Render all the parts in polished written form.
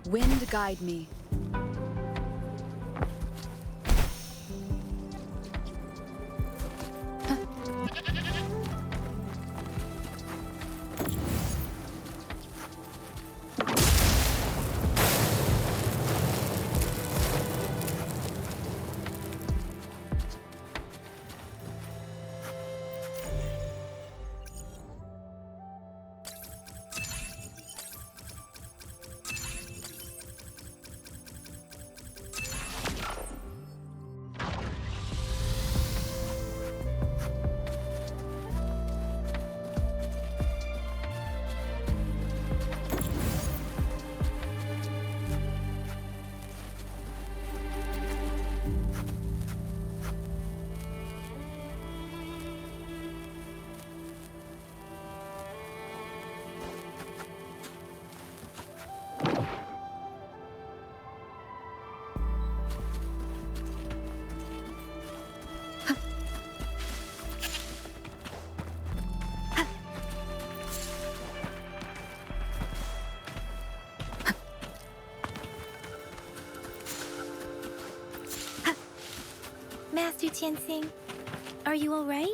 Wind guide me. Master Tianxing, are you alright?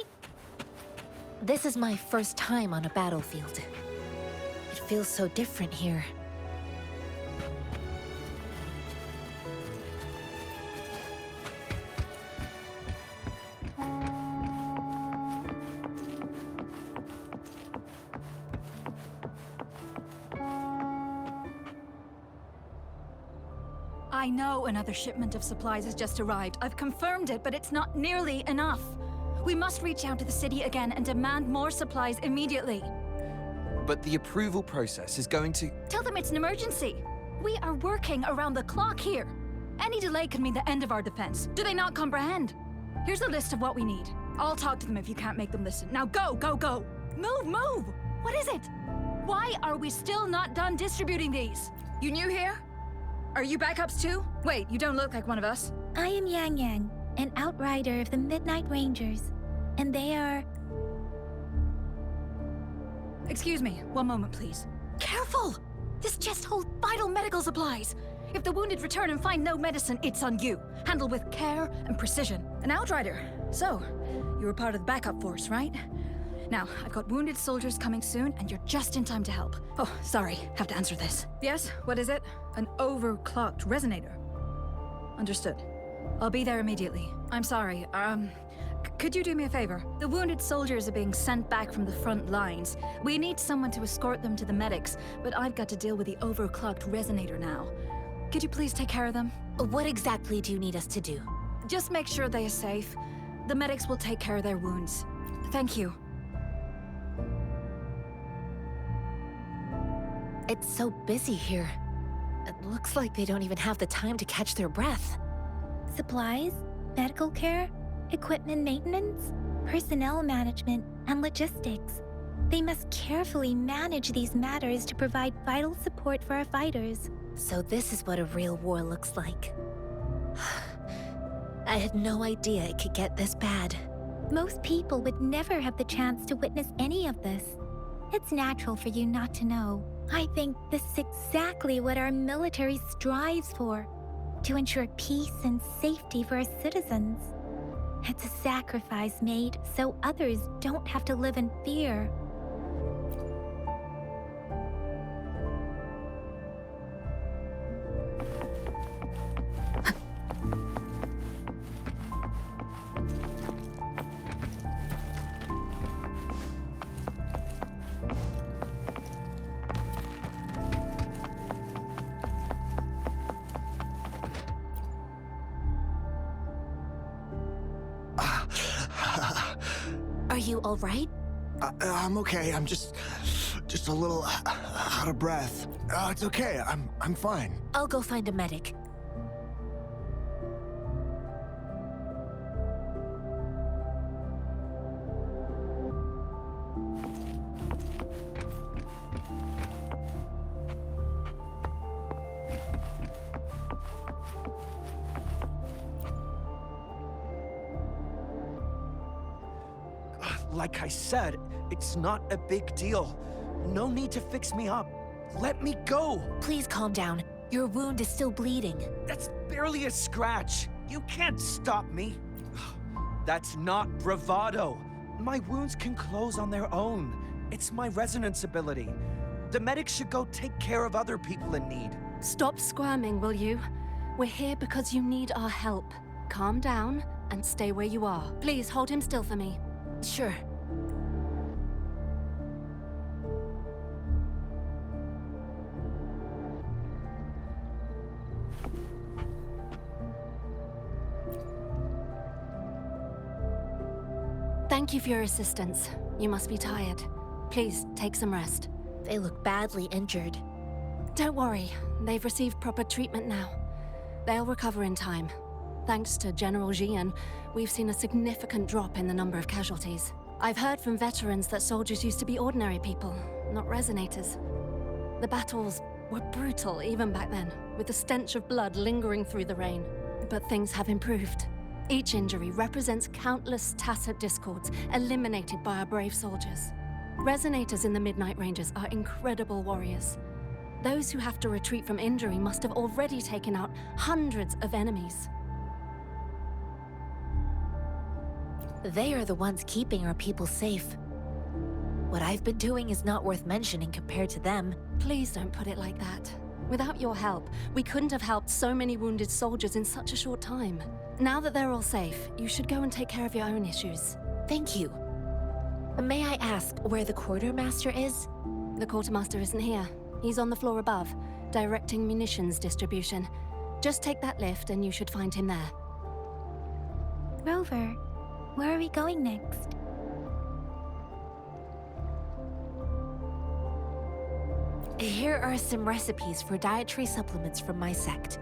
This is my first time on a battlefield. It feels so different here. I know another shipment of supplies has just arrived. I've confirmed it, but it's not nearly enough. We must reach out to the city again and demand more supplies immediately. But the approval process is going to... Tell them it's an emergency. We are working around the clock here. Any delay could mean the end of our defense. Do they not comprehend? Here's a list of what we need. I'll talk to them if you can't make them listen. Now go, go, go! Move, move! What is it? Why are we still not done distributing these? You new here? Are you backups too? Wait, you don't look like one of us. I am Yang Yang, an outrider of the Midnight Rangers, and they are... Excuse me, one moment please. Careful! This chest holds vital medical supplies. If the wounded return and find no medicine, it's on you. Handle with care and precision. An outrider. So, you were part of the backup force, right? Now, I've got wounded soldiers coming soon, and you're just in time to help. Oh, sorry, have to answer this. Yes, what is it? An overclocked resonator. Understood. I'll be there immediately. I'm sorry, could you do me a favor? The wounded soldiers are being sent back from the front lines. We need someone to escort them to the medics, but I've got to deal with the overclocked resonator now. Could you please take care of them? What exactly do you need us to do? Just make sure they are safe. The medics will take care of their wounds. Thank you. It's so busy here. It looks like they don't even have the time to catch their breath. Supplies, medical care, equipment maintenance, personnel management, and logistics. They must carefully manage these matters to provide vital support for our fighters. So this is what a real war looks like. I had no idea it could get this bad. Most people would never have the chance to witness any of this. It's natural for you not to know. I think this is exactly what our military strives for, to ensure peace and safety for our citizens. It's a sacrifice made so others don't have to live in fear. Are you all right? I'm okay. I'm just a little out of breath. It's okay. I'm fine. I'll go find a medic. Like I said, it's not a big deal. No need to fix me up. Let me go. Please calm down. Your wound is still bleeding. That's barely a scratch. You can't stop me. That's not bravado. My wounds can close on their own. It's my resonance ability. The medics should go take care of other people in need. Stop squirming, will you? We're here because you need our help. Calm down and stay where you are. Please hold him still for me. Sure. Thank you for your assistance. You must be tired. Please, take some rest. They look badly injured. Don't worry, they've received proper treatment now. They'll recover in time. Thanks to General Jian, we've seen a significant drop in the number of casualties. I've heard from veterans that soldiers used to be ordinary people, not resonators. The battles were brutal even back then, with the stench of blood lingering through the rain. But things have improved. Each injury represents countless tacit discords eliminated by our brave soldiers. Resonators in the Midnight Rangers are incredible warriors. Those who have to retreat from injury must have already taken out hundreds of enemies. They are the ones keeping our people safe. What I've been doing is not worth mentioning compared to them. Please don't put it like that. Without your help, we couldn't have helped so many wounded soldiers in such a short time. Now that they're all safe, you should go and take care of your own issues. Thank you. May I ask where the quartermaster is? The quartermaster isn't here. He's on the floor above, directing munitions distribution. Just take that lift and you should find him there. Rover, where are we going next? Here are some recipes for dietary supplements from my sect.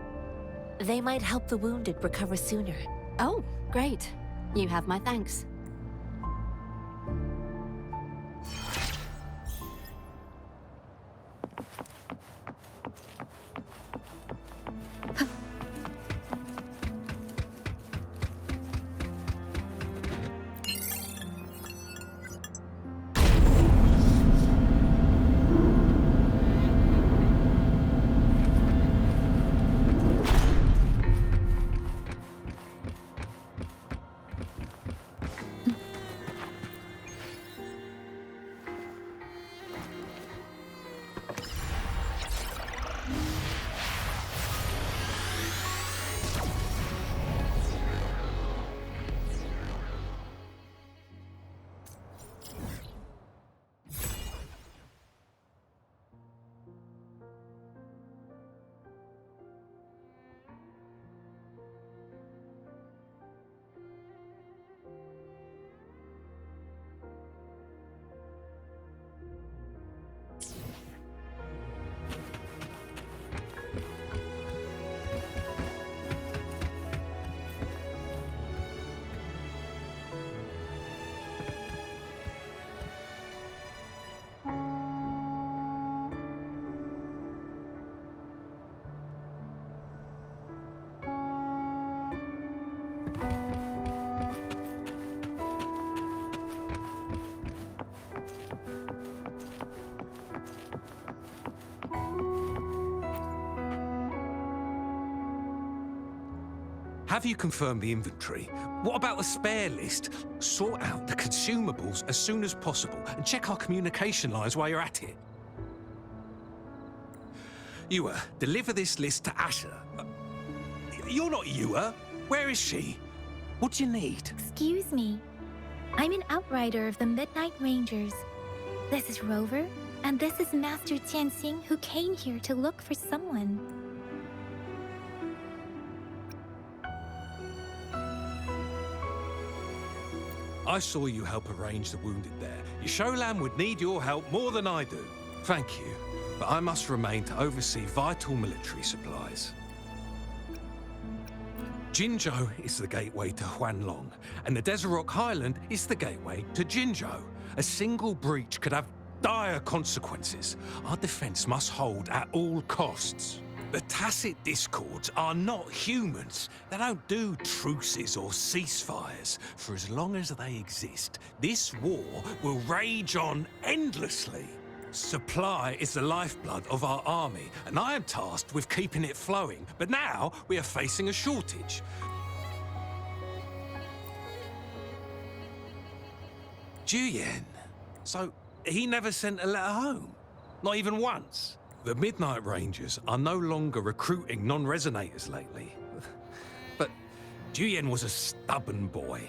They might help the wounded recover sooner. Oh, great. You have my thanks. Have you confirmed the inventory? What about the spare list? Sort out the consumables as soon as possible and check our communication lines while you're at it. Ewa, deliver this list to Asher. You're not Ewa. Where is she? What do you need? Excuse me. I'm an outrider of the Midnight Rangers. This is Rover, and this is Master Tianxing, who came here to look for someone. I saw you help arrange the wounded there. Yasholan would need your help more than I do. Thank you, but I must remain to oversee vital military supplies. Jinzhou is the gateway to Huanlong, and the Desert Rock Highland is the gateway to Jinzhou. A single breach could have dire consequences. Our defense must hold at all costs. The tacit discords are not humans. They don't do truces or ceasefires. For as long as they exist, this war will rage on endlessly. Supply is the lifeblood of our army, and I am tasked with keeping it flowing. But now we are facing a shortage. Juyen. So he never sent a letter home? Not even once? The Midnight Rangers are no longer recruiting non-resonators lately. But Juyen was a stubborn boy.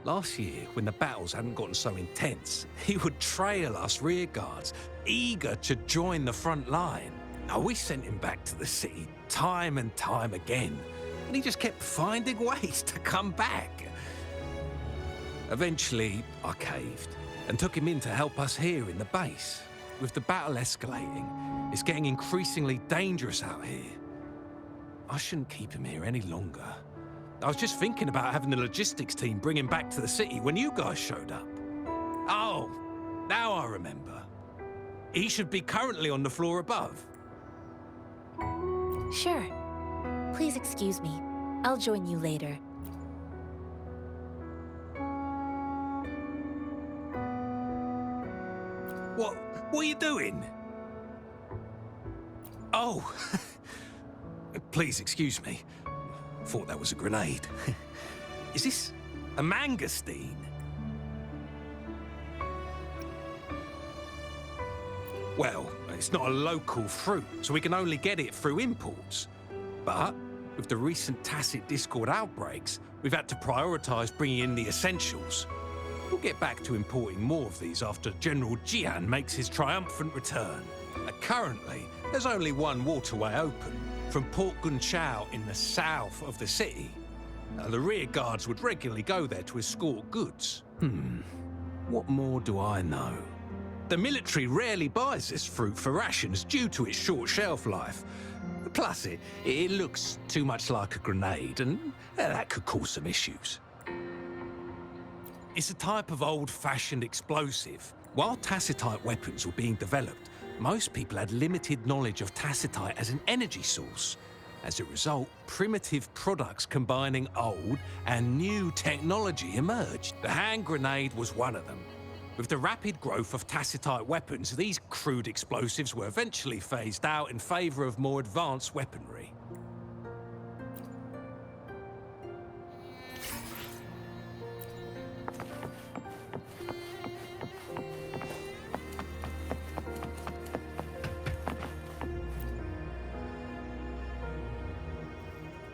Last year, when the battles hadn't gotten so intense, he would trail us rearguards, eager to join the front line. Now, we sent him back to the city time and time again, and he just kept finding ways to come back. Eventually, I caved and took him in to help us here in the base. With the battle escalating, it's getting increasingly dangerous out here. I shouldn't keep him here any longer. I was just thinking about having the logistics team bring him back to the city when you guys showed up. Oh, now I remember. He should be currently on the floor above. Sure. Please excuse me. I'll join you later. What are you doing? Oh, please excuse me. Thought that was a grenade. Is this a mangosteen? Well, it's not a local fruit, so we can only get it through imports. But with the recent tacit Discord outbreaks, we've had to prioritize bringing in the essentials. We'll get back to importing more of these after General Jian makes his triumphant return. Currently, there's only one waterway open, from Port Gunchao in the south of the city. The rear guards would regularly go there to escort goods. What more do I know? The military rarely buys this fruit for rations due to its short shelf life. Plus, it looks too much like a grenade, and that could cause some issues. It's a type of old-fashioned explosive. While tacitite weapons were being developed, most people had limited knowledge of tacitite as an energy source. As a result, primitive products combining old and new technology emerged. The hand grenade was one of them. With the rapid growth of tacitite weapons, these crude explosives were eventually phased out in favor of more advanced weaponry.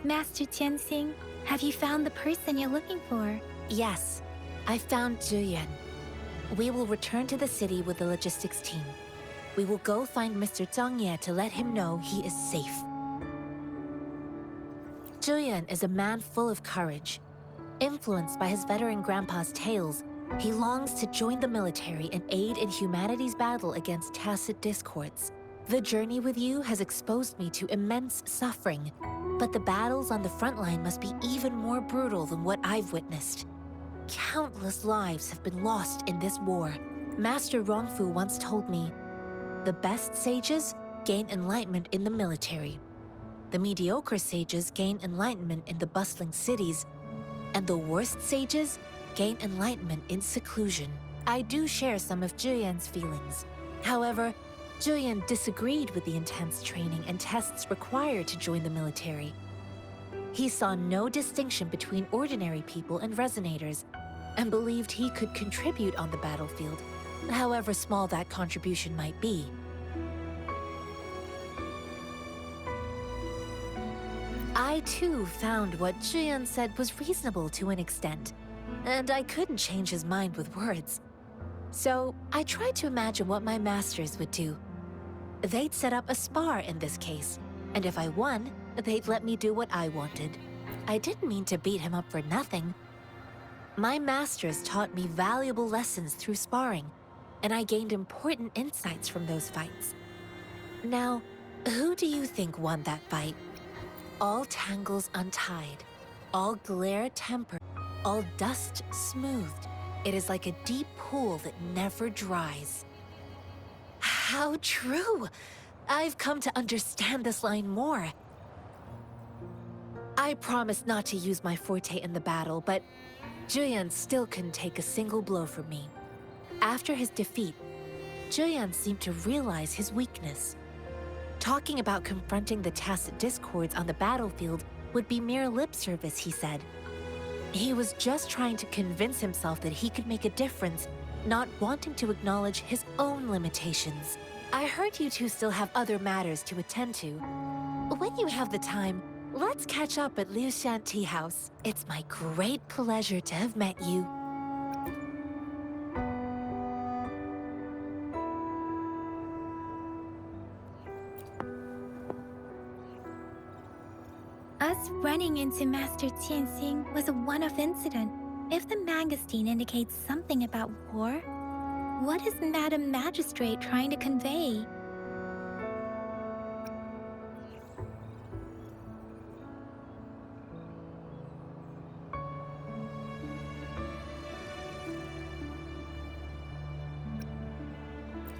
Master Tianxing, have you found the person you're looking for? Yes, I found Juyen. We will return to the city with the logistics team. We will go find Mr. Zhang Ye to let him know he is safe. Juyen is a man full of courage. Influenced by his veteran grandpa's tales, he longs to join the military and aid in humanity's battle against tacit discords. The journey with you has exposed me to immense suffering, but the battles on the front line must be even more brutal than what I've witnessed. Countless lives have been lost in this war. Master Rongfu once told me, the best sages gain enlightenment in the military. The mediocre sages gain enlightenment in the bustling cities, and the worst sages gain enlightenment in seclusion. I do share some of Juyen's feelings. However, Juyen disagreed with the intense training and tests required to join the military. He saw no distinction between ordinary people and resonators, and believed he could contribute on the battlefield, however small that contribution might be. I too found what Juyen said was reasonable to an extent, and I couldn't change his mind with words. So I tried to imagine what my masters would do. They'd set up a spar in this case, and if I won, they'd let me do what I wanted. I didn't mean to beat him up for nothing. My masters taught me valuable lessons through sparring, and I gained important insights from those fights. Now, who do you think won that fight? All tangles untied, all glare tempered, all dust smoothed. It is like a deep pool that never dries. How true! I've come to understand this line more. I promised not to use my forte in the battle, but Juyen still couldn't take a single blow from me. After his defeat, Julian seemed to realize his weakness. Talking about confronting the tacit discords on the battlefield would be mere lip service, he said. He was just trying to convince himself that he could make a difference, not wanting to acknowledge his own limitations. I heard you two still have other matters to attend to. When you have the time, let's catch up at Liu Shan Tea House. It's my great pleasure to have met you. Us running into Master Tianxing was a one-off incident. If the Mangosteen indicates something about war, what is Madam Magistrate trying to convey?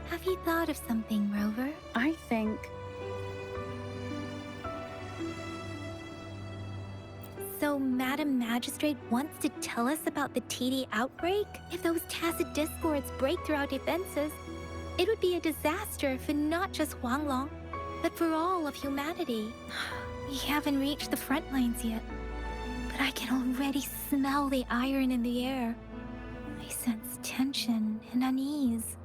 Have you thought of something, Rover? I think... So Madam Magistrate wants to tell us about the TD outbreak? If those tacit discords break through our defenses, it would be a disaster for not just Huanglong, but for all of humanity. We haven't reached the front lines yet, but I can already smell the iron in the air. I sense tension and unease.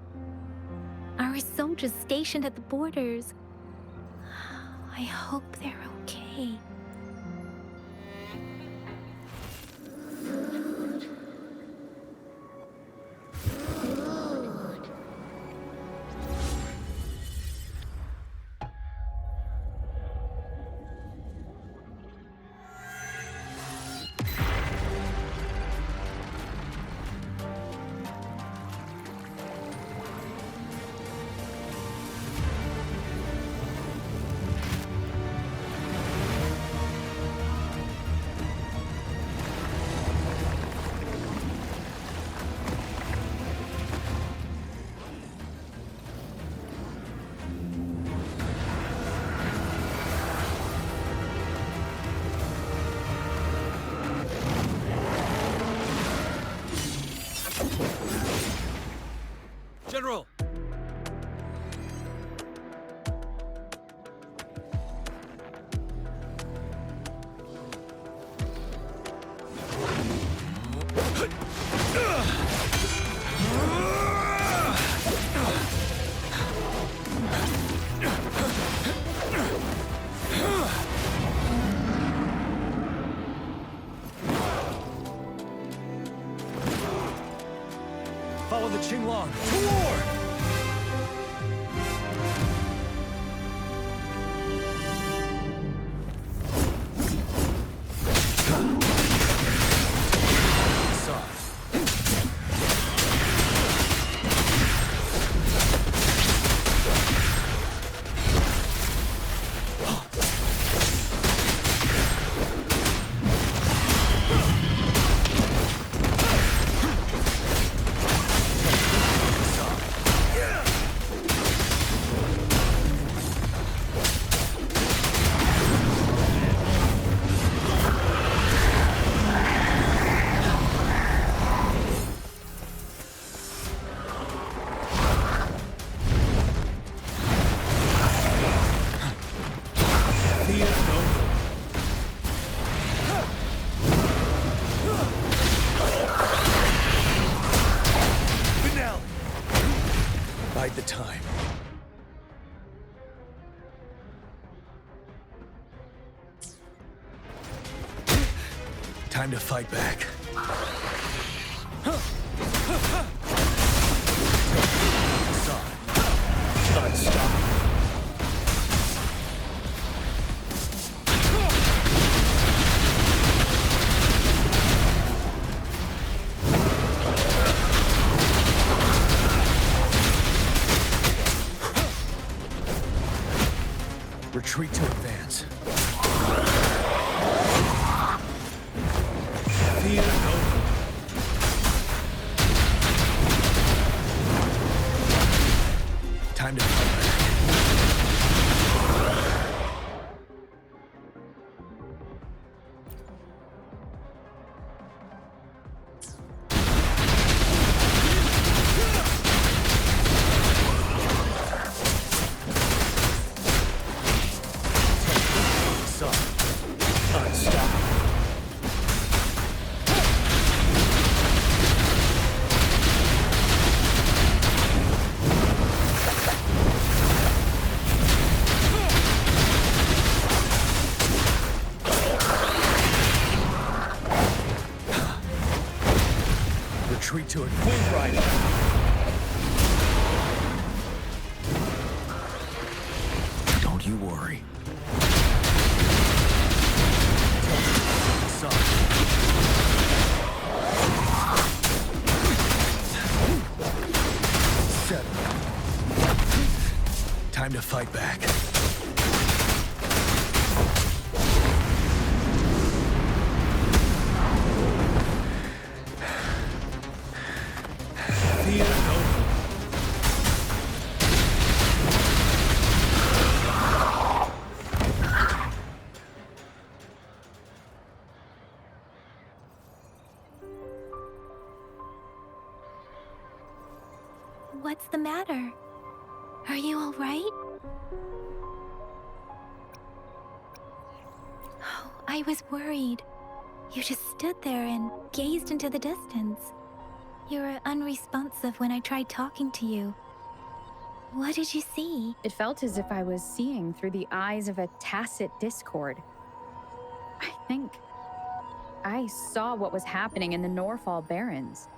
Our soldiers stationed at the borders, I hope they're okay. General! Follow the Qinglong to war! Bide the time. Time to fight back. Unstoppable. Retreat to advance. Fear no. Time to fight back. to it, Wound Rider! Don't you worry. Son. 7. Time to fight back. Fear no more. What's the matter? Are you all right? Oh, I was worried. You just stood there and gazed into the distance. You were unresponsive when I tried talking to you. What did you see? It felt as if I was seeing through the eyes of a tacit discord. I think I saw what was happening in the Norfall Barrens.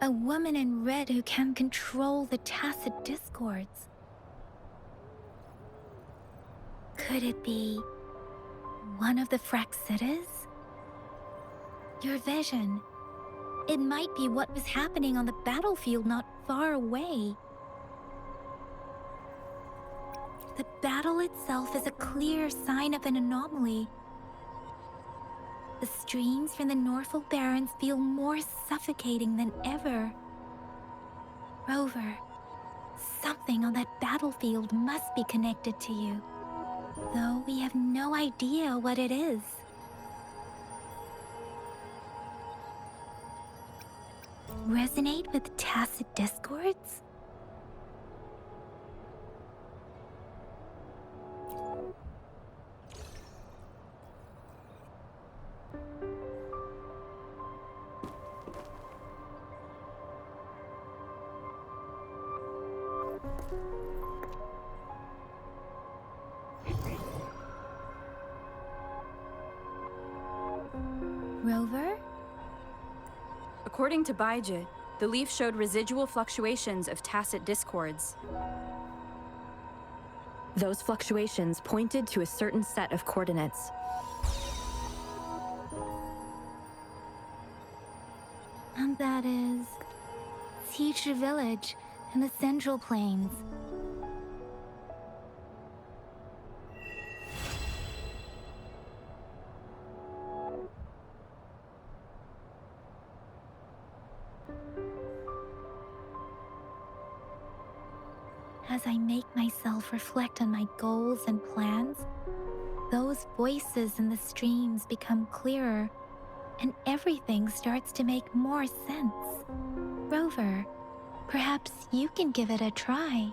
A woman in red who can control the tacit discords. Could it be one of the Fraxitas? Your vision. It might be what was happening on the battlefield not far away. The battle itself is a clear sign of an anomaly. The streams from the Norfall Barrens feel more suffocating than ever. Rover, something on that battlefield must be connected to you, though we have no idea what it is. Resonate with tacit discords? Rover? According to Baijit, the leaf showed residual fluctuations of tacit discords. Those fluctuations pointed to a certain set of coordinates. And that is Teacher Village in the Central Plains. As I make myself reflect on my goals and plans, those voices in the streams become clearer, and everything starts to make more sense. Rover, perhaps you can give it a try.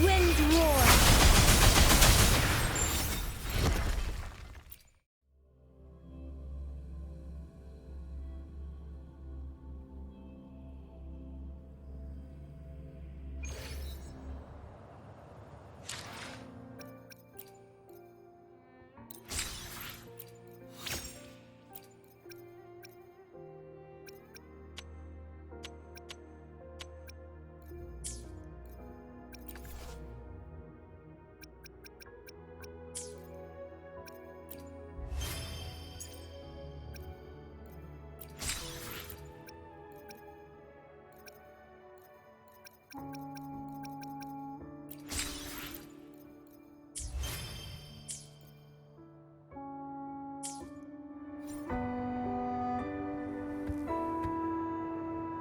winds